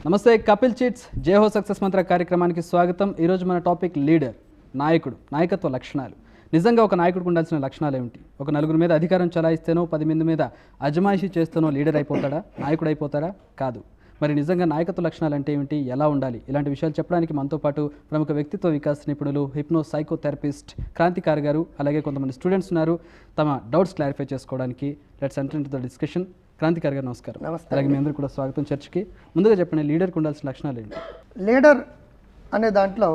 నమస్తే Kapil chits జేహో success మంత్ర కార్యక్రమానికి స్వాగతం. ఈరోజు మన టాపిక్ లీడర్, నాయకుడు, నాయకత్వ లక్షణాలు. నిజంగా ఒక నాయకుడికి ఉండాల్సిన లక్షణాలు ఏమిటి? ఒక నలుగురి మీద అధికారం చలాయిస్తేనో 10 మంది మీద అజమాయిషీ చేస్తేనో లీడర్ అయిపోతాడా, నాయకుడు అయిపోతాడా? కాదు. మరి నిజంగా నాయకత్వ లక్షణాలు అంటే ఏమిటి, ఎలా ఉండాలి, ఇలాంటి విషయాలు చెప్పడానికి మనతో పాటు ప్రముఖ వ్యక్తిత్వ వికాస్ నిపుణులు, హిప్నో సైకోథెరపిస్ట్ క్రాంతికారి గారు, అలాగే కొంతమంది స్టూడెంట్స్ ఉన్నారు తమ డౌట్స్ క్లారిఫై చేసుకోవడానికి. Let's enter into the discussion. Krantikari గారు నమస్కారం. అలాగే మీ అందరూ కూడా స్వాగతం చర్చకి. ముందుగా చెప్పండి, లీడర్కి ఉండాల్సిన లక్షణాలు ఏంటి? లీడర్ అనే దాంట్లో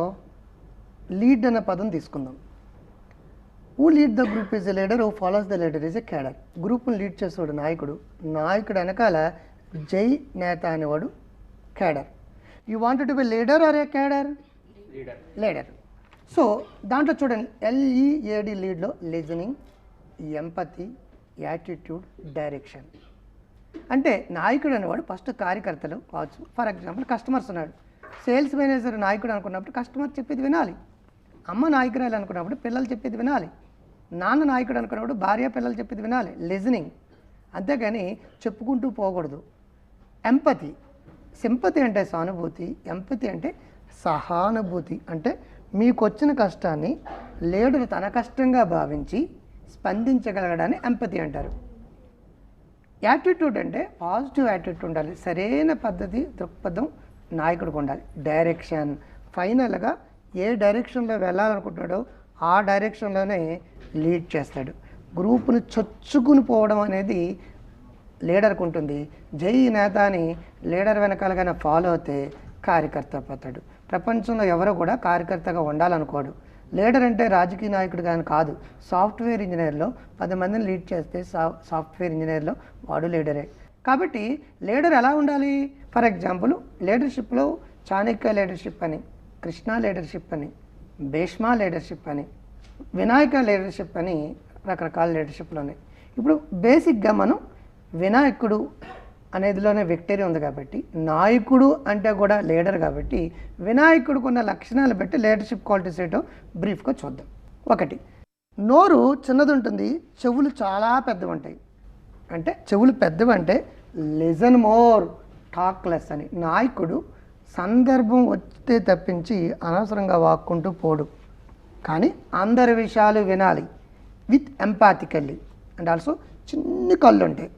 లీడ్ అనే పదం తీసుకుందాం. Who lead the group is a leader, who follows the leader is a cadre. గ్రూప్ను లీడ్ చేసేవాడు నాయకుడు, నాయకుడు వెనకాల జై నేత అనేవాడు cadre. You wanted to be leader or a cadre? Leader. So దాంట్లో చూడండి, LEAD లీడ్లో లిజనింగ్, ఎంపతి, యాటిట్యూడ్, డైరెక్షన్. అంటే నాయకుడు అనేవాడు ఫస్ట్ కార్యకర్తలు కావచ్చు. ఫర్ ఎగ్జాంపుల్ కస్టమర్స్ ఉన్నాడు, సేల్స్ మేనేజర్ నాయకుడు అనుకున్నప్పుడు కస్టమర్ చెప్పేది వినాలి. అమ్మ నాయకురాలు అనుకున్నప్పుడు పిల్లలు చెప్పేది వినాలి. నాన్న నాయకుడు అనుకున్నప్పుడు భార్య పిల్లలు చెప్పేది వినాలి. లిజనింగ్, అంతేగాని చెప్పుకుంటూ పోకూడదు. ఎంపతి, సింపతి అంటే సానుభూతి, ఎంపతి అంటే సహానుభూతి. అంటే మీకు వచ్చిన కష్టాన్ని లీడర్ తన కష్టంగా భావించి స్పందించగలగడాన్ని ఎంపతి అంటారు. యాటిట్యూడ్ అంటే పాజిటివ్ యాటిట్యూడ్ ఉండాలి, సరైన పద్ధతి దృక్పథం నాయకుడికి ఉండాలి. డైరెక్షన్, ఫైనల్గా ఏ డైరెక్షన్లో వెళ్ళాలనుకుంటున్నాడో ఆ డైరెక్షన్లోనే లీడ్ చేస్తాడు. గ్రూప్ను చొచ్చుకుని పోవడం అనేది లీడర్కి ఉంటుంది. జై నేత అని లీడర్ వెనకాలగానే ఫాలో అవుతే కార్యకర్త పోతాడు. ప్రపంచంలో ఎవరు కూడా కార్యకర్తగా ఉండాలనుకోడు. లీడర్ అంటే రాజకీయ నాయకుడు కానీ కాదు. సాఫ్ట్వేర్ ఇంజనీర్లో 10 మందిని లీడ్ చేస్తే సాఫ్ట్వేర్ ఇంజనీర్లో వాడు లీడరే. కాబట్టి లీడర్ ఎలా ఉండాలి? ఫర్ ఎగ్జాంపుల్ లీడర్షిప్లో చాణక్య లీడర్షిప్ అని, కృష్ణ లీడర్షిప్ అని, భీష్మ లీడర్షిప్ అని, వినాయక లీడర్షిప్ అని రకరకాల లీడర్షిప్లు ఉన్నాయి. ఇప్పుడు బేసిక్గా మనం వినాయకుడు అనేదిలోనే విక్టరీ ఉంది కాబట్టి, నాయకుడు అంటే కూడా లీడర్ కాబట్టి, వినాయకుడికి ఉన్న లక్షణాలు బట్టి లీడర్షిప్ క్వాలిటీస్ ఏంటో బ్రీఫ్గా చూద్దాం. 1, నోరు చిన్నది ఉంటుంది, చెవులు చాలా పెద్దవి ఉంటాయి. అంటే చెవులు పెద్దవి అంటే లిజన్ మోర్, టాక్ లెస్ అని. నాయకుడు సందర్భం వస్తే తప్పించి అనవసరంగా వాక్కుంటూ పోడు, కానీ అందరి విషయాలు వినాలి విత్ ఎంపాథికల్లీ. అండ్ ఆల్సో చిన్ని కళ్ళు ఉంటాయి.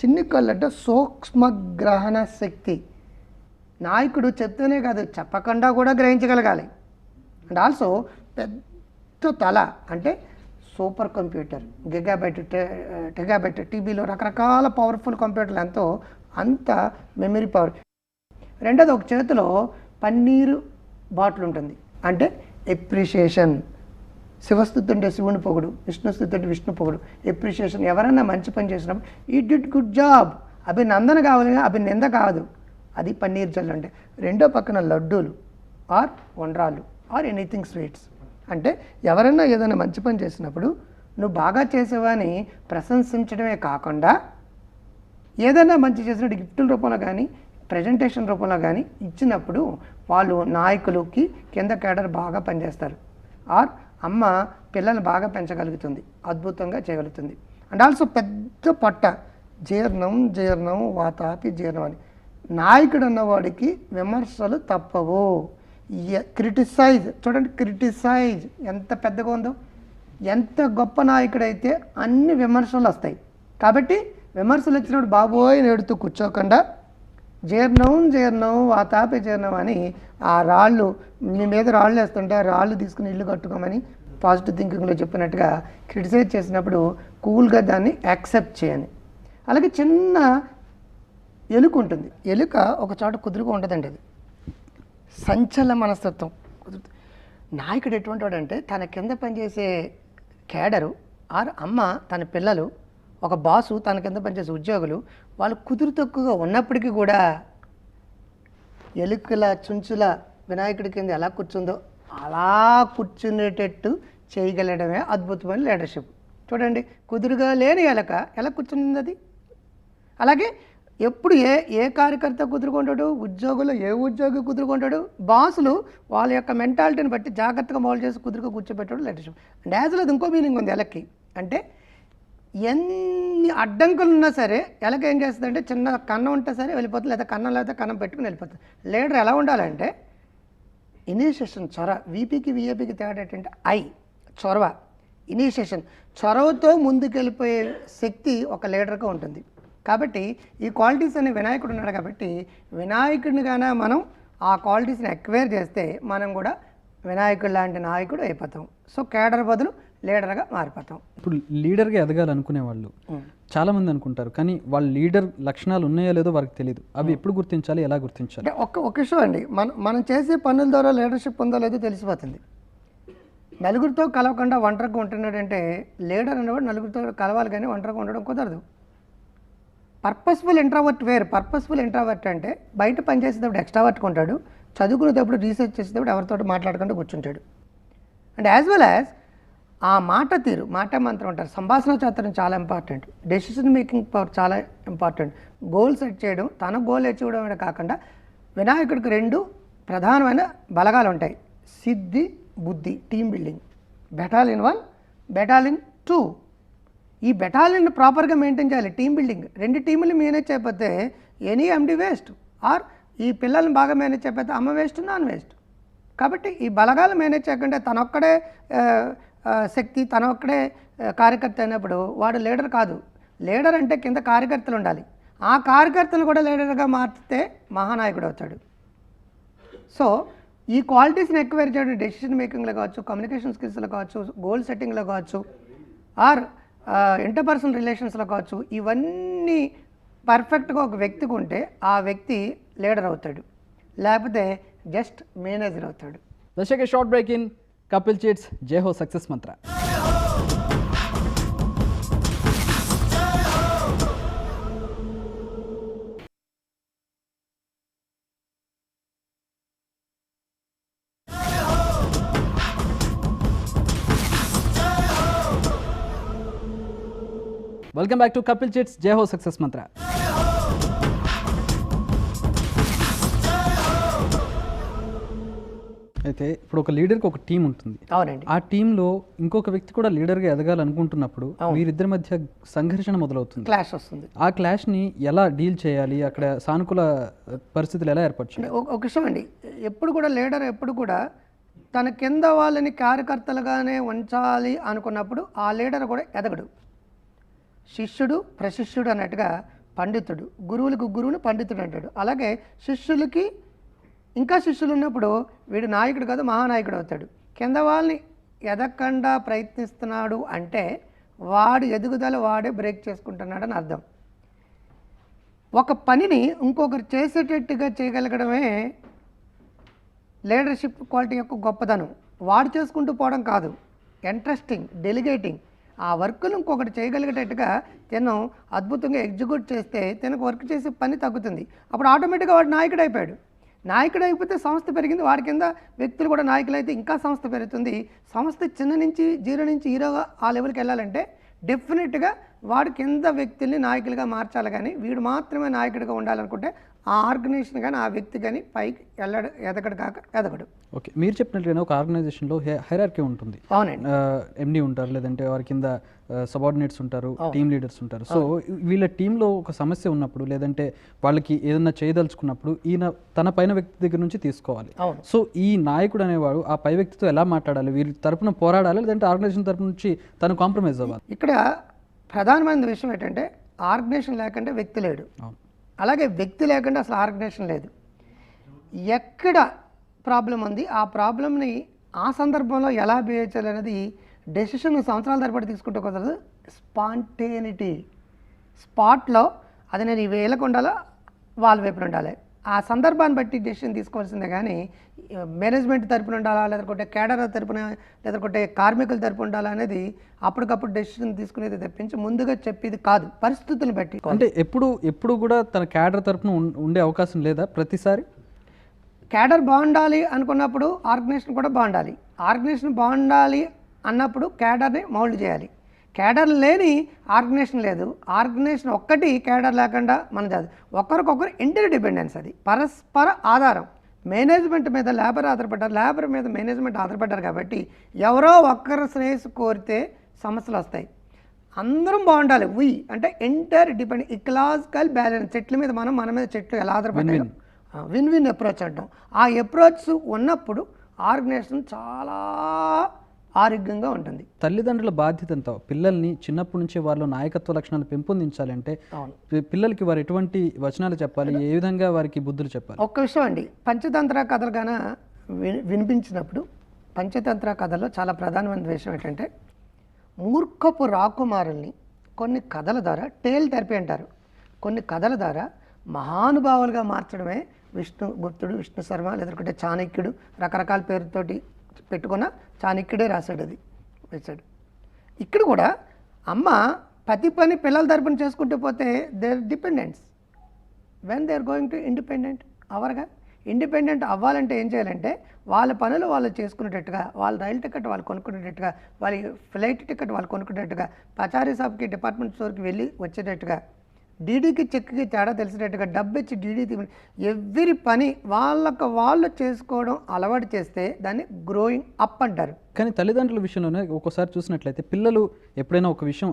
చిన్ని కళ్ళు అంటే సూక్ష్మగ్రహణ శక్తి. నాయకుడు చెప్తేనే కాదు, చెప్పకుండా కూడా గ్రహించగలగాలి. అండ్ ఆల్సో పెద్ద తల అంటే సూపర్ కంప్యూటర్, గిగాబైట్ టీబీలో రకరకాల పవర్ఫుల్ కంప్యూటర్లు ఎంతో అంత మెమరీ పవర్. రెండోది, ఒక చేతిలో పన్నీరు బాటిల్ ఉంటుంది, అంటే ఎప్రిషియేషన్. శివస్థుతి అంటే శివుని పొగుడు, విష్ణుస్థుతి అంటే విష్ణు పొగుడు. ఎప్రిషియేషన్, ఎవరైనా మంచి పని చేసినప్పుడు ఈ డిడ్ గుడ్ జాబ్, అభినందన కావాలి, అభినంద కాదు. అది పన్నీర్ జల్లు అంటే. రెండో పక్కన లడ్డూలు ఆర్ వండ్రాలు ఆర్ ఎనీథింగ్ స్వీట్స్. అంటే ఎవరైనా ఏదైనా మంచి పని చేసినప్పుడు నువ్వు బాగా చేసేవని ప్రశంసించడమే కాకుండా, ఏదైనా మంచి చేసినట్టు గిఫ్టుల రూపంలో కానీ ప్రజెంటేషన్ రూపంలో కానీ ఇచ్చినప్పుడు వాళ్ళు నాయకులకి కింద కేడర్ బాగా పనిచేస్తారు. ఆర్ అమ్మ పిల్లలు బాగా పెంచగలుగుతుంది, అద్భుతంగా చేయగలుగుతుంది. అండ్ ఆల్సో పెద్ద పొట్ట, జీర్ణం వాతాపి జీర్ణం అని. నాయకుడు అన్నవాడికి విమర్శలు తప్పవు. క్రిటిసైజ్, చూడండి క్రిటిసైజ్ ఎంత పెద్దగా ఉందో. ఎంత గొప్ప నాయకుడైతే అన్ని విమర్శలు వస్తాయి. కాబట్టి విమర్శలు వచ్చినప్పుడు బాబోయ్ నేడుతూ కూర్చోకుండా జీర్ణం వాతాపి జీర్ణం అని ఆ రాళ్ళు, మీ మీద రాళ్ళు వేస్తుంటే ఆ రాళ్ళు తీసుకుని ఇల్లు కట్టుకోమని పాజిటివ్ థింకింగ్లో చెప్పినట్టుగా క్రిటిసైజ్ చేసినప్పుడు కూల్గా దాన్ని యాక్సెప్ట్ చేయని. అలాగే చిన్న ఎలుక ఉంటుంది. ఎలుక ఒక చోట కుదురుగా ఉంటుందండి. అది సంచలన మనస్తత్వం. నాయకుడు ఎటువంటి వాడంటే తన కింద పనిచేసే కేడరు ఆర్ అమ్మ, తన పిల్లలు, ఒక బాసు, తన కింద పనిచేసే ఉద్యోగులు, వాళ్ళు కుదురు తక్కువగా ఉన్నప్పటికీ కూడా ఎలుకల చుంచుల వినాయకుడి కింద ఎలా కూర్చుందో అలా కూర్చునేటట్టు చేయగలడమే అద్భుతమైన లీడర్షిప్. చూడండి, కుదురుగా లేని ఎలక ఎలా కూర్చుంది అది. అలాగే ఎప్పుడు ఏ కార్యకర్త కుదురుకుంటాడు, ఉద్యోగులు ఏ ఉద్యోగి కుదురుకుంటాడు, బాసులు వాళ్ళ యొక్క మెంటాలిటీని బట్టి జాగ్రత్తగా మౌల్డ్ చేసి కుదురుగా కూర్చోబెట్టాడు లీడర్షిప్. అండ్ యాజ్లో ఇంకో మీనింగ్ ఉంది ఎలక్కి. అంటే ఎన్ని అడ్డంకులు ఉన్నా సరే ఎలాగ ఏం చేస్తుందంటే చిన్న కన్నం ఉంటే సరే వెళ్ళిపోతుంది, లేదా కన్నం లేకపోతే కన్నం పెట్టుకుని వెళ్ళిపోతుంది. లీడర్ ఎలా ఉండాలంటే ఇనిషియేషన్, చొరవ. వీపీకి విఏపీకి తేడా ఏంటంటే చొరవ, ఇనిషియేషన్, చొరవతో ముందుకెళ్ళిపోయే శక్తి ఒక లీడర్గా ఉంటుంది. కాబట్టి ఈ క్వాలిటీస్ అనే వినాయకుడు ఉన్నాడు కాబట్టి వినాయకుడిని కానీ మనం ఆ క్వాలిటీస్ని ఎక్వైర్ చేస్తే మనం కూడా వినాయకుడు లాంటి నాయకుడు అయిపోతాం. సో కేడర్ బదులు లీడర్గా మారిపోతాం. ఇప్పుడు లీడర్గా ఎదగాలనుకునే వాళ్ళు చాలామంది అనుకుంటారు, కానీ వాళ్ళ లీడర్ లక్షణాలు ఉన్నాయో లేదో వారికి తెలియదు. అవి ఎప్పుడు గుర్తించాలి, ఎలా గుర్తించాలి? అంటే ఒక విషయం అండి, మనం చేసే పనుల ద్వారా లీడర్షిప్ ఉందో లేదో తెలిసిపోతుంది. నలుగురితో కలవకుండా ఒంటరిగా ఉంటున్నాడంటే లీడర్ అనేవాడు నలుగురితో కలవాలి, కానీ ఒంటరిగా ఉండడం కుదరదు. పర్పస్ఫుల్ ఇంట్రావర్ట్ వేరు. పర్పస్ఫుల్ ఇంట్రావర్ట్ అంటే బయట పనిచేసేటప్పుడు ఎక్స్ట్రావర్ట్గా ఉంటాడు, చదువుకునేటప్పుడు రీసెర్చ్ చేసేటప్పుడు ఎవరితో మాట్లాడకుండా కూర్చుంటాడు. అండ్ యాజ్ వెల్ యాజ్ ఆ మాట తీరు, మాట మంత్రం అంటారు, సంభాషణ చాతుర్యం చాలా ఇంపార్టెంట్, డెసిషన్ మేకింగ్ పవర్ చాలా ఇంపార్టెంట్. గోల్ సెట్ చేయడం, తన గోల్ అచీవ్ చేయడమే కాకుండా వినాయకుడికి 2 ప్రధానమైన బలగాలు ఉంటాయి: సిద్ధి, బుద్ధి, టీమ్ బిల్డింగ్. Battalion 1, battalion 2. ఈ బెటాలియన్ ప్రాపర్గా మెయింటైన్ చేయాలి. టీమ్ బిల్డింగ్, 2 టీములు మేనేజ్ చేయకపోతే ఎనీ ఎండి వేస్ట్, ఆర్ ఈ పిల్లల్ని బాగా మేనేజ్ చేయకపోతే అమ్మ వేస్ట్, నాన్ వేస్ట్. కాబట్టి ఈ బలగాలు మేనేజ్ చేయకుండా తనొక్కడే శక్తి, తన ఒక్కడే కార్యకర్త అయినప్పుడు వాడు లీడర్ కాదు. లీడర్ అంటే కింద కార్యకర్తలు ఉండాలి. ఆ కార్యకర్తలు కూడా లీడర్గా మార్చితే మహానాయకుడు అవుతాడు. సో ఈ క్వాలిటీస్ని ఎక్వైర్ చేయడం డెసిషన్ మేకింగ్లో కావచ్చు, కమ్యూనికేషన్ స్కిల్స్లో కావచ్చు, గోల్ సెట్టింగ్లో కావచ్చు, ఆర్ ఇంటర్పర్సనల్ రిలేషన్స్లో కావచ్చు, ఇవన్నీ పర్ఫెక్ట్గా ఒక వ్యక్తికి ఉంటే ఆ వ్యక్తి లీడర్ అవుతాడు, లేకపోతే జస్ట్ మేనేజర్ అవుతాడు. దర్శక short break in Kapil chits జై హో success Mantra. Welcome back to Kapil chits జై హో సక్సెస్ మంత్ర. అయితే ఇప్పుడు ఒక లీడర్కి ఒక టీం ఉంటుంది. అవునండి. ఆ టీంలో ఇంకొక వ్యక్తి కూడా లీడర్గా ఎదగాలనుకుంటున్నప్పుడు వీరిద్దరి మధ్య సంఘర్షణ మొదలవుతుంది, క్లాష్ వస్తుంది. ఆ క్లాష్ని ఎలా డీల్ చేయాలి, అక్కడ సానుకూల పరిస్థితులు ఎలా ఏర్పరచాలి? ఒక విషయం అండి, ఎప్పుడు కూడా లీడర్ ఎప్పుడు కూడా తన కింద వాళ్ళని కార్యకర్తలుగానే ఉంచాలి అనుకున్నప్పుడు ఆ లీడర్ కూడా ఎదగడు. శిష్యుడు ప్రశిష్యుడు అన్నట్టుగా పండితుడు, గురువులకు గురువుని పండితుడు అంటాడు. అలాగే శిష్యులకి ఇంకా శిష్యులు ఉన్నప్పుడు వీడు నాయకుడు కాదు, మహానాయకుడు అవుతాడు. కింద వాళ్ళని ఎదగకుండా ప్రయత్నిస్తున్నాడు అంటే వాడు ఎదుగుదల వాడే బ్రేక్ చేసుకుంటున్నాడని అర్థం. ఒక పనిని ఇంకొకరు చేసేటట్టుగా చేయగలగడమే లీడర్షిప్ క్వాలిటీ యొక్క గొప్పదనం. వాడు చేసుకుంటూ పోవడం కాదు, ఇంట్రెస్టింగ్, డెలిగేటింగ్. ఆ వర్క్ను ఇంకొకటి చేయగలిగేటట్టుగా తను అద్భుతంగా ఎగ్జిక్యూట్ చేస్తే తనకు వర్క్ చేసే పని తగ్గుతుంది. అప్పుడు ఆటోమేటిక్గా వాడు నాయకుడు అయిపోయాడు. నాయకుడు అయిపోతే సంస్థ పెరిగింది, వాడి కింద వ్యక్తులు కూడా నాయకులు అయితే ఇంకా సంస్థ పెరుగుతుంది. సంస్థ చిన్న నుంచి 0 నుంచి హీరోగా ఆ లెవెల్కి వెళ్ళాలంటే డెఫినెట్గా వాడు కింద వ్యక్తుల్ని నాయకులుగా మార్చాలి. కానీ వీడు మాత్రమే నాయకుడిగా ఉండాలనుకుంటే ఆ ఆర్గనైజేషన్ కానీ ఆ వ్యక్తి కానీ పైకి ఎదగడు కాక ఎదగడు. ఓకే, మీరు చెప్పినట్లుగానే ఒక ఆర్గనైజేషన్లో హైరార్కీ ఉంటుంది. అవునండి. ఎండి ఉంటారు, లేదంటే వారి కింద సబార్డినేట్స్ ఉంటారు, టీమ్ లీడర్స్ ఉంటారు. సో వీళ్ళ టీంలో ఒక సమస్య ఉన్నప్పుడు, లేదంటే వాళ్ళకి ఏదైనా చేయదలుచుకున్నప్పుడు ఈయన తన పైన వ్యక్తి దగ్గర నుంచి తీసుకోవాలి. సో ఈ నాయకుడు అనేవాడు ఆ పై వ్యక్తితో ఎలా మాట్లాడాలి, వీరి తరపున పోరాడాలి, లేదంటే ఆర్గనైజేషన్ తరపు నుంచి తను కాంప్రమైజ్ అవ్వాలి? ఇక్కడ ప్రధానమైన విషయం ఏంటంటే ఆర్గనైజేషన్ లేకుంటే వ్యక్తి లేడు, అలాగే వ్యక్తి లేకుండా అసలు ఆర్గనైజేషన్ లేదు. ఎక్కడ ప్రాబ్లం ఉంది, ఆ ప్రాబ్లమ్ని ఆ సందర్భంలో ఎలా బిహేవ్ చేయాలి అనేది డెసిషన్ సంవత్సరాల తరబడి తీసుకుంటే కుదరదు. స్పాంటేనిటీ, స్పాట్లో అది నేను ఈ వేలకు ఉండాలా, వాళ్ళ వైపున ఉండాలి. ఆ సందర్భాన్ని బట్టి డెసిషన్ తీసుకోవాల్సిందే. కానీ మేనేజ్మెంట్ తరపున ఉండాలా, లేదంటే కేడర్ తరపున, లేదంటే కార్మికుల తరపున ఉండాలా అనేది అప్పటికప్పుడు డెసిషన్ తీసుకునేది తప్పించి ముందుగా చెప్పేది కాదు, పరిస్థితులను బట్టి. అంటే ఎప్పుడు కూడా తన కేడర్ తరపున ఉండే అవకాశం లేదా? ప్రతిసారి కేడర్ బాగుండాలి అనుకున్నప్పుడు ఆర్గనైజేషన్ కూడా బాగుండాలి. ఆర్గనైజేషన్ బాగుండాలి అన్నప్పుడు కేడర్ని మౌల్డ్ చేయాలి. కేడర్ లేని ఆర్గనైజేషన్ లేదు. ఆర్గనైజేషన్ ఒక్కటి కేడర్ లేకుండా మన కాదు. ఒకరికొకరు ఇంటర్ డిపెండెన్స్, అది పరస్పర ఆధారం. మేనేజ్మెంట్ మీద లేబర్ ఆధారపడ్డారు, లేబర్ మీద మేనేజ్మెంట్ ఆధారపడ్డారు. కాబట్టి ఎవరో ఒక్కరు శ్రేయస్సు కోరితే సమస్యలు వస్తాయి. అందరం బాగుండాలి. అంటే ఎంటైర్ డిపెండ్ ఇకలాజికల్ బ్యాలెన్స్. చెట్ల మీద మన మీద చెట్లు ఎలా ఆధారపడ్డాయో విన్ విన్ అప్రోచ్ అంటాం. ఆ అప్రోచ్ ఉన్నప్పుడు ఆర్గనైజేషన్ చాలా ఆరోగ్యంగా ఉంటుంది. తల్లిదండ్రుల బాధ్యత ఎంత? పిల్లల్ని చిన్నప్పటి నుంచి వాళ్ళు నాయకత్వ లక్షణాలు పెంపొందించాలంటే పిల్లలకి వారు ఎటువంటి వచనాలు చెప్పాలి, ఏ విధంగా వారికి బుద్ధులు చెప్పాలి? ఒక్క విషయం అండి, పంచతంత్ర కథలు గాన వినిపించినప్పుడు పంచతంత్ర కథల్లో చాలా ప్రధానమైన విషయం ఏంటంటే మూర్ఖపు రాకుమారుల్ని కొన్ని కథల ద్వారా టేల్ థెరపీ అంటారు. కొన్ని కథల ద్వారా మహానుభావులుగా మార్చడమే గుప్తుడు, విష్ణు శర్మ, లేదంటే చాణక్యుడు, రకరకాల పేరుతోటి పెట్టుకున్న చాణక్యుడే రాశాడు, అది వేశాడు. ఇక్కడ కూడా అమ్మ ప్రతి పని పిల్లల తరపున చేసుకుంటూ పోతే their dependents when they are going to independent అవర్గా. ఇండిపెండెంట్ అవ్వాలంటే ఏం చేయాలంటే వాళ్ళ పనులు వాళ్ళు చేసుకునేటట్టుగా, వాళ్ళ రైలు టికెట్ వాళ్ళు కొనుక్కునేటట్టుగా, వాళ్ళ ఫ్లైట్ టికెట్ వాళ్ళు కొనుక్కునేటట్టుగా, పచారీ షాప్కి డిపార్ట్మెంట్ స్టోర్కి వెళ్ళి వచ్చేటట్టుగా, డీడీకి చెక్కి తేడా తెలిసేటట్టుగా, డబ్బు ఇచ్చి డీడీ ఎవ్రీ పని వాళ్ళకు వాళ్ళు చేసుకోవడం అలవాటు చేస్తే దాన్ని గ్రోయింగ్ అప్ అంటారు. కానీ తల్లిదండ్రుల విషయంలోనే ఒక్కోసారి చూసినట్లయితే పిల్లలు ఎప్పుడైనా ఒక విషయం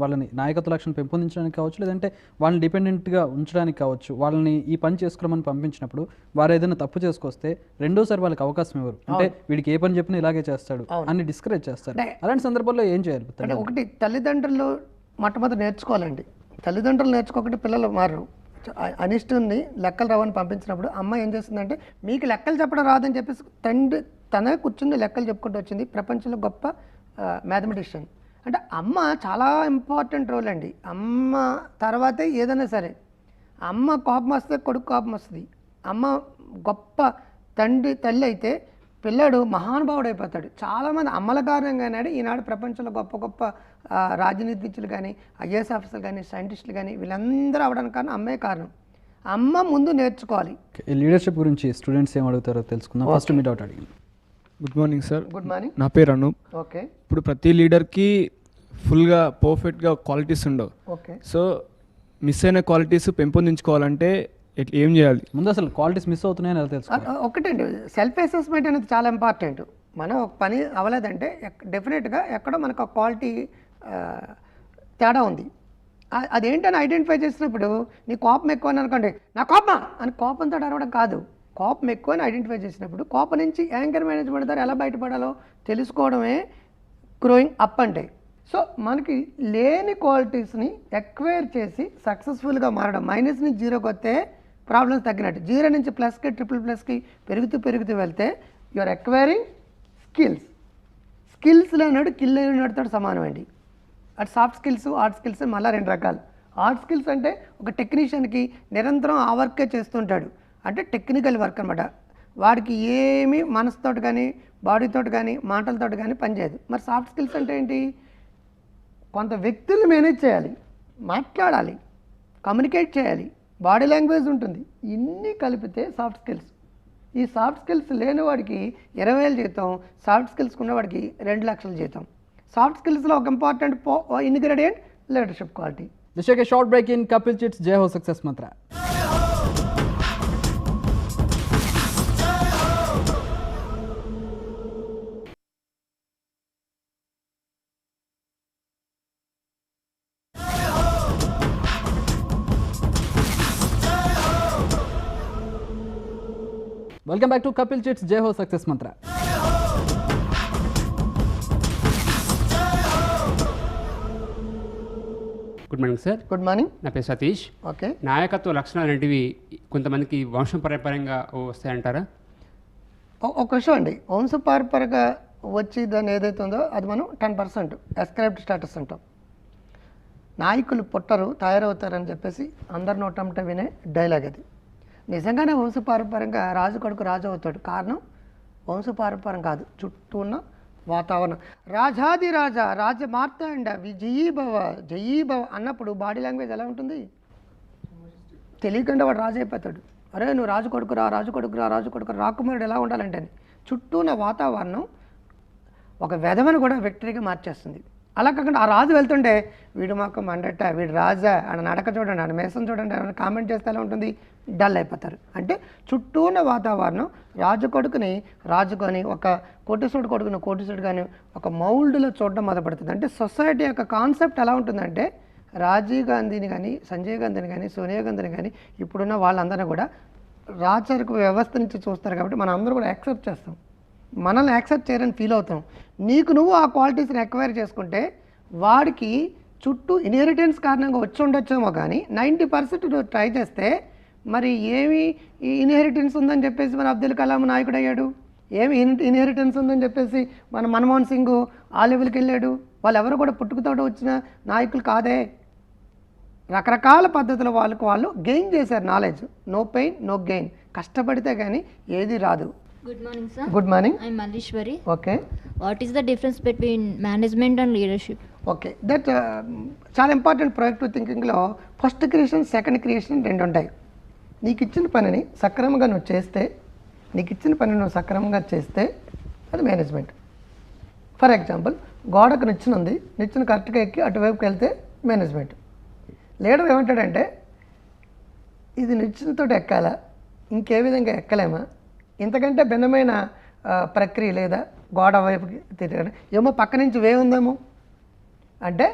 వాళ్ళని నాయకత్వ లక్షణం పెంపొందించడానికి కావచ్చు, లేదంటే వాళ్ళని డిపెండెంట్గా ఉంచడానికి కావచ్చు, వాళ్ళని ఈ పని చేసుకోమని పంపించినప్పుడు వారు ఏదైనా తప్పు చేసుకొస్తే రెండోసారి వాళ్ళకి అవకాశం ఇవ్వరు. అంటే వీడికి ఏ పని చెప్పినా ఇలాగే చేస్తాడు అని డిస్కరేజ్ చేస్తారు. అలాంటి సందర్భాల్లో ఏం చేయాలి? అంటే ఒకటి తల్లిదండ్రులు మొట్టమొదటి నేర్చుకోవాలండి. తల్లిదండ్రులు నేర్చుకోకుండా పిల్లలు మారరు. అనిష్టుని లెక్కలు రావని పంపించినప్పుడు అమ్మ ఏం చేస్తుందంటే మీకు లెక్కలు చెప్పడం రాదని చెప్పేసి తనే కూర్చుని లెక్కలు చెప్పుకుంటూ వచ్చింది. ప్రపంచంలో గొప్ప మ్యాథమెటిషియన్. అంటే అమ్మ చాలా ఇంపార్టెంట్ రోల్ అండి. అమ్మ తర్వాతే ఏదైనా సరే. అమ్మ కోపం వస్తే కొడుకు కోపం వస్తుంది. అమ్మ గొప్ప తల్లి అయితే పిల్లాడు మహానుభావుడు అయిపోతాడు. చాలామంది అమ్మల కారణంగానే ఈనాడు ప్రపంచంలో గొప్ప గొప్ప రాజనీతిజ్ఞులు కానీ, ఐఏఎస్ ఆఫీసర్లు కానీ, సైంటిస్టులు కానీ వీళ్ళందరూ అవడానికి కారణం అమ్మే కారణం. అమ్మ ముందు నేర్చుకోవాలి. లీడర్షిప్ గురించి స్టూడెంట్స్ ఏం అడుగుతారో తెలుసుకుందాం. ఫస్ట్ మీ డౌట్ అడిగింది. Good morning sir. Good morning. నా పేరు అనూప్. ఓకే. ఇప్పుడు ప్రతి లీడర్కి ఫుల్గా పర్ఫెక్ట్గా క్వాలిటీస్ ఉండవు. ఓకే. సో మిస్ అయిన క్వాలిటీస్ పెంపొందించుకోవాలంటే ఏం చేయాలి? ముందు అసలు క్వాలిటీస్ మిస్ అవుతున్నాయని ఎలా తెలుసుకోవాలి? ఒకటండి, సెల్ఫ్ అసెస్మెంట్ అనేది చాలా ఇంపార్టెంట్. మనం ఒక పని అవ్వలేదంటే డెఫినెట్గా ఎక్కడో మనకు ఒక క్వాలిటీ తేడా ఉంది. అదేంటని ఐడెంటిఫై చేసినప్పుడు నీ కోపం ఎక్కువ అని అనుకోండి, నా కోపమా అని కోపంతో అరవడం కాదు. కోపం ఎక్కువ అని ఐడెంటిఫై చేసినప్పుడు కోపం నుంచి యాంకర్ మేనేజ్మెంట్ ద్వారా ఎలా బయటపడాలో తెలుసుకోవడమే గ్రోయింగ్ అప్ అంటే. సో మనకి లేని క్వాలిటీస్ని ఎక్వైర్ చేసి సక్సెస్ఫుల్గా మారడం. మైనస్ నుంచి జీరోకి వస్తే ప్రాబ్లమ్స్ తగ్గినట్టు. జీరో నుంచి ప్లస్కి ట్రిపుల్+కి పెరుగుతూ వెళ్తే యూఆర్ ఎక్వైరింగ్ స్కిల్స్ లేనాడు కిల్ అయినతో సమానం అండి. అటు సాఫ్ట్ స్కిల్స్, ఆర్ట్ స్కిల్స్ మళ్ళీ రెండు రకాలు. ఆర్ట్ స్కిల్స్ అంటే ఒక టెక్నీషియన్కి నిరంతరం ఆ వర్కే చేస్తుంటాడు, అంటే టెక్నికల్ వర్క్ అనమాట. వాడికి ఏమీ మనసుతోటి కానీ, బాడీతోటి కానీ, మాటలతోటి కానీ పనిచేయదు. మరి సాఫ్ట్ స్కిల్స్ అంటే ఏంటి? కొంత వ్యక్తులు మేనేజ్ చేయాలి, మాట్లాడాలి, కమ్యూనికేట్ చేయాలి, బాడీ లాంగ్వేజ్ ఉంటుంది. ఇన్ని కలిపితే సాఫ్ట్ స్కిల్స్. ఈ సాఫ్ట్ స్కిల్స్ లేని వాడికి 20,000 జీతం, సాఫ్ట్ స్కిల్స్ ఉన్నవాడికి 2 లక్షల జీతం. సాఫ్ట్ స్కిల్స్లో ఒక important ingredient leadership quality. Let's take a short break in Kapil Chits Jai Ho Success Mantra. Welcome back to Kapil Chits Jai Ho Success Mantra. Good morning sir. Good morning. నా పేరు Satish. Okay. నాయకత్వ లక్షణాలు అనేటివి కొంతమందికి వంశపరంపరంగా వస్తాయంటారా? ఒక విషయం అండి, వంశపారంపరంగా వచ్చి దాన్ని ఏదైతే ఉందో అది మనం 10% ఎస్క్రైబ్డ్ స్టాటస్ అంటాం. నాయకులు పుట్టరు తయారవుతారని చెప్పేసి అందరి నోటంట వినే డైలాగ్ అది. నిజంగానే వంశపారంపరంగా రాజు కొడుకు రాజు అవుతాడు. కారణం వంశపారంపరం కాదు, చుట్టూ ఉన్న వాతావరణం. రాజాదిరాజా రాజమార్తాండ విజయీభవ జయీభవ అన్నప్పుడు బాడీ లాంగ్వేజ్ ఎలా ఉంటుంది? తెలియకుండా వాడు రాజు అయిపోతాడు. అరే నువ్వు రాజు కొడుకురా, రాజు కొడుకురా, రాజు కొడుకురా. రాకుమారుడు ఎలా ఉండాలంటే చుట్టూ ఉన్న వాతావరణం ఒక వెధవను కూడా విక్టరీగా మార్చేస్తుంది. అలా కాకుండా ఆ రాజు వెళ్తుంటే వీడు మాకు మండట, వీడు రాజా, ఆడ నడక చూడండి, ఆడ మేసం చూడండి, ఏమైనా కామెంట్ చేస్తే ఎలా ఉంటుంది, డల్ అయిపోతారు. అంటే చుట్టూ ఉన్న వాతావరణం రాజు కొడుకుని రాజుకొని, ఒక కోటీశ్వరుడు కొడుకుని కోటీశ్వరుడు కానీ ఒక మౌల్డ్లో చూడడం మొదలుపెడుతుంది. అంటే సొసైటీ యొక్క కాన్సెప్ట్ ఎలా ఉంటుందంటే రాజీవ్ గాంధీని కానీ, సంజయ్ గాంధీని కానీ, సోనియా గాంధీని కానీ, ఇప్పుడున్న వాళ్ళందరినీ కూడా రాచరిక వ్యవస్థ నుంచి చూస్తారు కాబట్టి మనం అందరూ కూడా యాక్సెప్ట్ చేస్తాం. మనల్ని యాక్సెప్ట్ చేయరని ఫీల్ అవుతాం. నీకు నువ్వు ఆ క్వాలిటీస్ని ఎక్వైర్ చేసుకుంటే వాడికి చుట్టూ ఇన్హెరిటెన్స్ కారణంగా వచ్చి ఉండొచ్చేమో, కానీ 90% నువ్వు ట్రై చేస్తే మరి ఏమి ఇన్హెరిటెన్స్ ఉందని చెప్పేసి మన అబ్దుల్ కలాం నాయకుడు అయ్యాడు, ఏమి ఇన్హెరిటెన్స్ ఉందని చెప్పేసి మన మన్మోహన్ సింగ్ ఆ లెవెల్కి వెళ్ళాడు. వాళ్ళు ఎవరు కూడా పుట్టుకతోటి వచ్చిన నాయకులు కాదే. రకరకాల పద్ధతుల వాళ్ళు గెయిన్ చేశారు knowledge. No pain no gain. కష్టపడితే కానీ ఏది రాదు. Good morning, sir. Good morning. I'm Malishwari. Okay What is the difference between management and leadership? Okay that చాలా ఇంపార్టెంట్ ప్రొడక్టివ్ థింకింగ్లో ఫస్ట్ క్రియేషన్ సెకండ్ క్రియేషన్ రెండు ఉంటాయి. నీకు ఇచ్చిన పనిని సక్రమంగా నువ్వు చేస్తే, అది మేనేజ్మెంట్. ఫర్ ఎగ్జాంపుల్, గోడకు నిచ్చెన ఉంది, నిచ్చెన కరెక్ట్గా ఎక్కి అటువైపుకి వెళ్తే మేనేజ్మెంట్. లీడర్ ఏమంటాడంటే ఇది నిచ్చెనతో ఎక్కాలా, ఇంకే విధంగా ఎక్కలేమా, ఇంతకంటే భిన్నమైన ప్రక్రియ లేదా, గోడ వైపుకి తిరగడం ఏమో పక్క నుంచి వే ఉందేమో. అంటే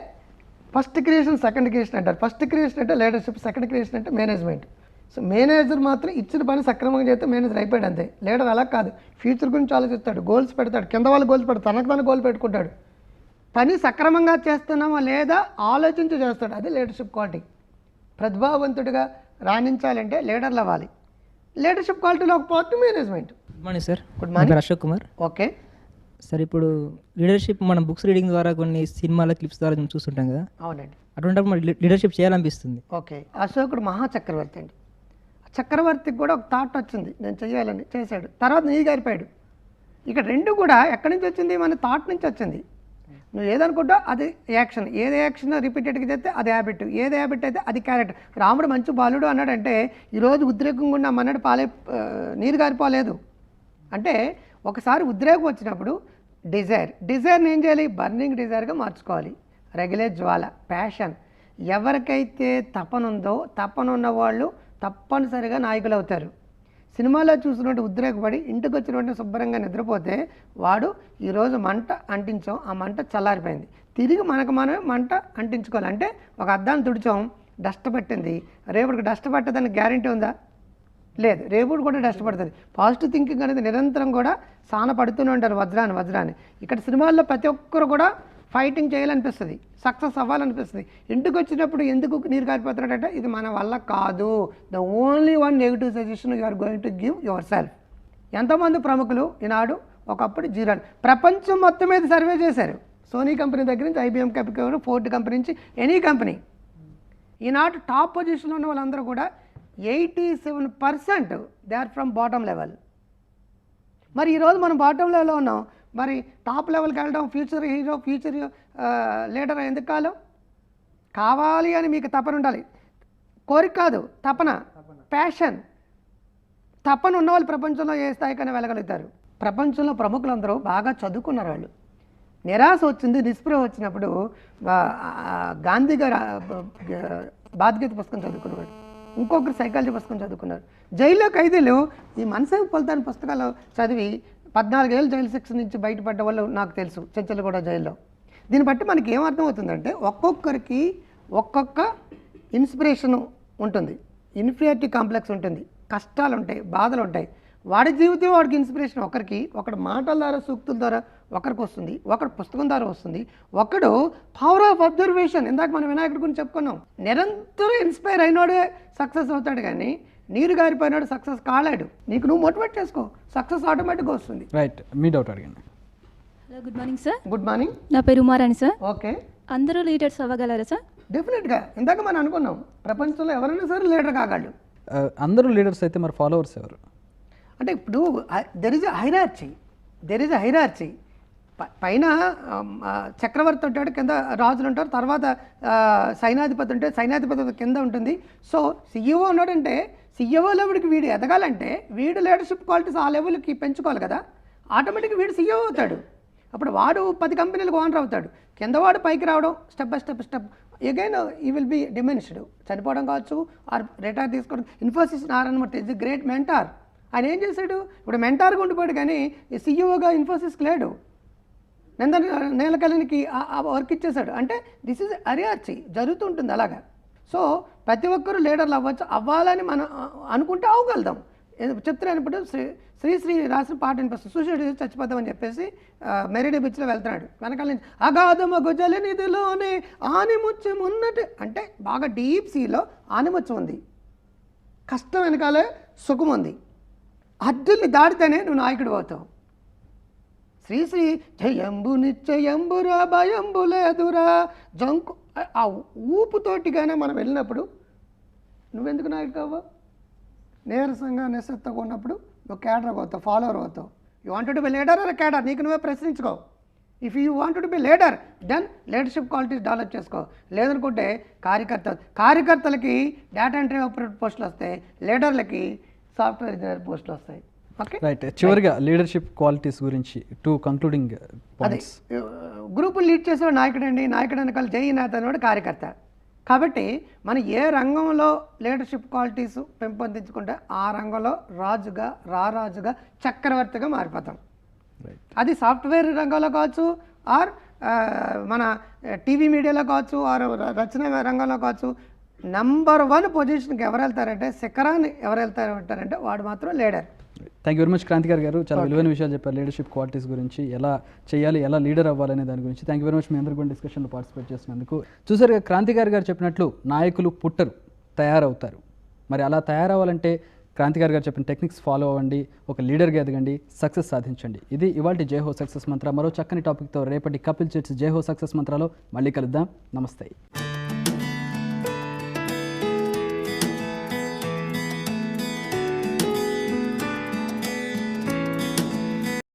ఫస్ట్ క్రియేషన్ సెకండ్ క్రియేషన్ అంటారు. ఫస్ట్ క్రియేషన్ అంటే లీడర్షిప్, సెకండ్ క్రియేషన్ అంటే మేనేజ్మెంట్. సో మేనేజర్ మాత్రం ఇచ్చిన పని సక్రమంగా చేస్తే మేనేజర్ అయిపోయాడు అంతే. లీడర్ అలా కాదు, ఫ్యూచర్ గురించి ఆలోచిస్తాడు, గోల్స్ పెడతాడు, కింద వాళ్ళు గోల్స్ పెడతాడు, తనకు గోల్ పెట్టుకుంటాడు. పని సక్రమంగా చేస్తున్నామా లేదా ఆలోచించి చేస్తాడు. అది లీడర్షిప్ క్వాలిటీ. ప్రతిభావంతుడిగా రాణించాలంటే లీడర్లు అవ్వాలి. లీడర్షిప్ క్వాలిటీలో ఒక part management. Good morning sir. Good నా మార్నింగ్. పేరు అశోక్ కుమార్. ఓకే సార్, ఇప్పుడు లీడర్షిప్ మనం బుక్స్ రీడింగ్ ద్వారా కొన్ని సినిమాల క్లిప్స్ ద్వారా మనం చూస్తుంటాం కదా, అవునండి. అటువంటిప్పుడు మన లీడర్షిప్ చేయాలనిపిస్తుంది. ఓకే, అశోకుడు మహాచక్రవర్తి అండి. చక్రవర్తికి కూడా ఒక థాట్ వచ్చింది, నేను చేయాలని, చేశాడు. తర్వాత నీరు గారిపోయాడు. ఇక్కడ రెండు కూడా ఎక్కడి నుంచి వచ్చింది, మన థాట్ నుంచి వచ్చింది. నువ్వు ఏదనుకుంటావు అది యాక్షన్, ఏది యాక్షన్ రిపీటెడ్గా చేస్తే అది హ్యాబిట్, ఏది హ్యాబిట్ అయితే అది క్యారెక్టర్. రాముడు మంచి బాలుడు అన్నాడంటే ఈరోజు ఉద్రేకంగా ఉన్న మన్నడు నీరు గారిపోలేదు. అంటే ఒకసారి ఉద్రేకం వచ్చినప్పుడు డిజైర్ని ఏం చేయాలి, బర్నింగ్ డిజైర్గా మార్చుకోవాలి. రెగ్యులర్ జ్వాల, ప్యాషన్. ఎవరికైతే తపన ఉందో, తపన ఉన్న వాళ్ళు తప్పనిసరిగా నాయకులు అవుతారు. సినిమాలో చూసినట్టు ఉద్రేకపడి ఇంటికి వచ్చినట్టు శుభ్రంగా నిద్రపోతే వాడు ఈరోజు మంట అంటించాం, ఆ మంట చల్లారిపోయింది, తిరిగి మనకు మనం మంట అంటించుకోవాలి. అంటే ఒక అద్దాన్ని తుడిచాం, డస్ట్ పట్టింది, రేపటికి డస్ట్ పట్టదని గ్యారంటీ ఉందా? లేదు, రేపుడు కూడా డస్ట్ పడుతుంది. పాజిటివ్ థింకింగ్ అనేది నిరంతరం కూడా సాన పడుతూనే ఉంటారు వజ్రాన్ని. ఇక్కడ సినిమాల్లో ప్రతి ఒక్కరు కూడా ఫైటింగ్ చేయాలనిపిస్తుంది, సక్సెస్ అవ్వాలనిపిస్తుంది. ఇంటికి వచ్చినప్పుడు ఎందుకు నీరు కారిపోతున్నాడంటే ఇది మన వల్ల కాదు. The only one negative suggestion you are going to give yourself. ఎంతోమంది ప్రముఖులు ఈనాడు ఒకప్పుడు జీరాలు ప్రపంచం మొత్తం మీద సర్వే చేశారు. సోనీ కంపెనీ దగ్గర నుంచి IBM కంపెనీ, ఫోర్డ్ కంపెనీ నుంచి ఎనీ కంపెనీ. ఈనాడు టాప్ పొజిషన్లో ఉన్న వాళ్ళందరూ కూడా 87% they are from bottom level. మరి ఈరోజు మనం బాటమ్ లెవెల్లో ఉన్నాం, మరి టాప్ లెవెల్కి వెళ్ళడం, ఫ్యూచర్ హీరో, ఫ్యూచర్ లీడర్ ఎందుకు కావాలి అని మీకు తపన ఉండాలి. కోరిక కాదు, తపన, ప్యాషన్. తపన ఉన్నవాళ్ళు ప్రపంచంలో ఏ స్థాయికైనా వెళ్ళగలుగుతారు. ప్రపంచంలో ప్రముఖులందరూ బాగా చదువుకున్నారు. వాళ్ళు నిరాశ వచ్చింది, నిస్పృహ వచ్చినప్పుడు గాంధీ గారు భగవద్గీత పుస్తకం చదువుకున్నాడు, ఇంకొకరు సైకాలజీ పుస్తకం చదువుకున్నారు. జైల్లో ఖైదీలు ఈ మనసు ఫలితాన్ని పుస్తకాలు చదివి 14 ఏళ్ళు జైలు శిక్ష నుంచి బయటపడ్డ వాళ్ళు నాకు తెలుసు, చెంచలగూడ జైల్లో. దీన్ని బట్టి మనకి ఏమర్థమవుతుందంటే ఒక్కొక్కరికి ఒక్కొక్క ఇన్స్పిరేషన్ ఉంటుంది, ఇన్ఫీరియారిటీ కాంప్లెక్స్ ఉంటుంది, కష్టాలు ఉంటాయి, బాధలు ఉంటాయి. వాడి జీవితం వాడికి ఇన్స్పిరేషన్. ఒకటి మాటల ద్వారా, సూక్తుల ద్వారా ఒకరికి వస్తుంది, ఒకడు పుస్తకం ద్వారా వస్తుంది, ఒకడు పవర్ ఆఫ్ అబ్జర్వేషన్. ఇందాక మనం వినాయకుడి గురించి చెప్పుకున్నాం. నిరంతరం ఇన్స్పైర్ అయినోడే సక్సెస్ అవుతాడు, కానీ నీరు గారిపోయినాడు సక్సెస్ కాలేడు. నీకు నువ్వు మోటివేట్ చేసుకో, సక్సెస్ ఆటోమేటిక్గా వస్తుంది. రైట్, మీ డౌట్ అడిగండి. Hello, good morning sir. Good morning. నా పేరు ఉమారాణి సార్. ఓకే, అందరూ లీడర్స్ అవ్వగలరా సార్? డెఫినెట్గా. ఇందాక మనం అనుకున్నాం ప్రపంచంలో ఎవరైనా సరే లీడర్ కాగలడు. అందరూ లీడర్స్ అయితే మరి ఫాలోవర్స్ ఎవరు? అంటే ఇప్పుడు దెర్ ఇస్ అ హైరార్చీ. పైన చక్రవర్తి ఉంటాడు, కింద రాజులు ఉంటారు, తర్వాత సైనాధిపతి ఉంటాడు, సైనాధిపతి కింద ఉంటుంది. సో CEO ఉన్నాడంటే CEO లెవెల్కి వీడు ఎదగాలంటే వీడు లీడర్షిప్ క్వాలిటీస్ ఆ లెవెల్కి పెంచుకోవాలి కదా. ఆటోమేటిక్గా వీడు CEO అవుతాడు. అప్పుడు వాడు 10 కంపెనీలకు ఓనర్ అవుతాడు, కింద వాడు పైకి రావడం step by step again he will be demised, చనిపోవడం కావచ్చు ఆర్ రిటైర్ తీసుకోవడం. Infosys Narayana Murthy is the great mentor. ఆయన ఏం చేశాడు, ఇప్పుడు మెంటార్గా ఉండిపోయాడు కానీ సీఈఓగా ఇన్ఫోసిస్కి లేడు. నేలకలినికి వర్క్ ఇచ్చేసాడు. అంటే దిస్ ఈజ్ అరియార్చి జరుగుతుంటుంది అలాగా. సో ప్రతి ఒక్కరూ లీడర్లు అవ్వాలని మనం అనుకుంటే అవ్వగలుగుతాం. చెప్తున్నాను, ఇప్పుడు శ్రీ రాసిన పాట వినిపిస్తుంది, సూసైడ్ చేసి చచ్చిపోతామని చెప్పేసి మెరిడే బీచ్లో వెళ్తున్నాడు, వెనకాల నుంచి అగాధమగు జలనిధిలోనే ఆనిముత్యం ఉన్నట్టు, అంటే బాగా డీప్ సీలో ఆనిముత్యం ఉంది, కష్టం వెనకాలే సుఖం ఉంది, హద్దుల్ని దాటితేనే నువ్వు నాయకుడు అవుతావు. శ్రీ జయంబు నిశ్చయంబురా భయంబు లేదురా జంకు, ఆ ఊపుతోటిగానే మనం వెళ్ళినప్పుడు నువ్వెందుకు నాయకుడు అవ్వవు? నీరసంగా నిస్సత్తుగా ఉన్నప్పుడు నువ్వు క్యాడర్ అవుతావు, ఫాలోవర్ అవుతావు. You wanted to be leader or cadre, నీకు నువ్వే ప్రశ్నించుకో. If you wanted to be leader then leadership qualities develop చేసుకో. లేదనుకుంటే కార్యకర్తలకి డేటా ఎంట్రీ ఆపరేటర్ పోస్టులు వస్తాయి, లీడర్లకి సాఫ్ట్వేర్ ఇంజనీర్ పోస్టులు వస్తాయి. Okay, right. చివరిగా లీడర్షిప్ క్వాలిటీస్ గురించి 2 కంక్లూడింగ్ పాయింట్స్. గ్రూపులు లీడ్ చేసేవాడు నాయకుడు అండి, నాయకుడు వెనకాల జై నేత అనేవాడు కార్యకర్త. కాబట్టి మనం ఏ రంగంలో లీడర్షిప్ క్వాలిటీస్ పెంపొందించుకుంటే ఆ రంగంలో రాజుగా చక్రవర్తిగా మారిపోతాం. అది సాఫ్ట్వేర్ రంగంలో కావచ్చు, ఆర్ మన టీవీ మీడియాలో కావచ్చు, ఆర్ రచన రంగంలో కావచ్చు. నంబర్ 1 పొజిషన్కి ఎవరు వెళ్తారంటే, శిఖరాన్ని ఎవరు వెళ్తారంటే వాడు మాత్రం leader. Thank you very much Krantikari గారు, చాలా విలువైన విషయాలు చెప్పారు లీడర్షిప్ క్వాలిటీస్ గురించి, ఎలా చేయాలి, ఎలా లీడర్ అవ్వాలనే దాని గురించి. థ్యాంక్ యూ వెరీ మచ్ మీ అందరికీ కూడా డిస్కషన్లో పార్టిసిపేట్ చేసినందుకు. చూసారుగా క్రాంతికారి గారు చెప్పినట్లు నాయకులు పుట్టరు, తయారవుతారు. మరి అలా తయారవ్వాలంటే క్రాంతికారి గారు చెప్పిన టెక్నిక్స్ ఫాలో అవ్వండి, ఒక లీడర్గా ఎదగండి, సక్సెస్ సాధించండి. ఇది ఇవాల్టి జై హో సక్సెస్ మంత్ర. మరో చక్కని టాపిక్తో రేపటి కపిల్ చిట్స్ జై హో సక్సెస్ మంత్రాలో మళ్ళీ కలుద్దాం. నమస్తే.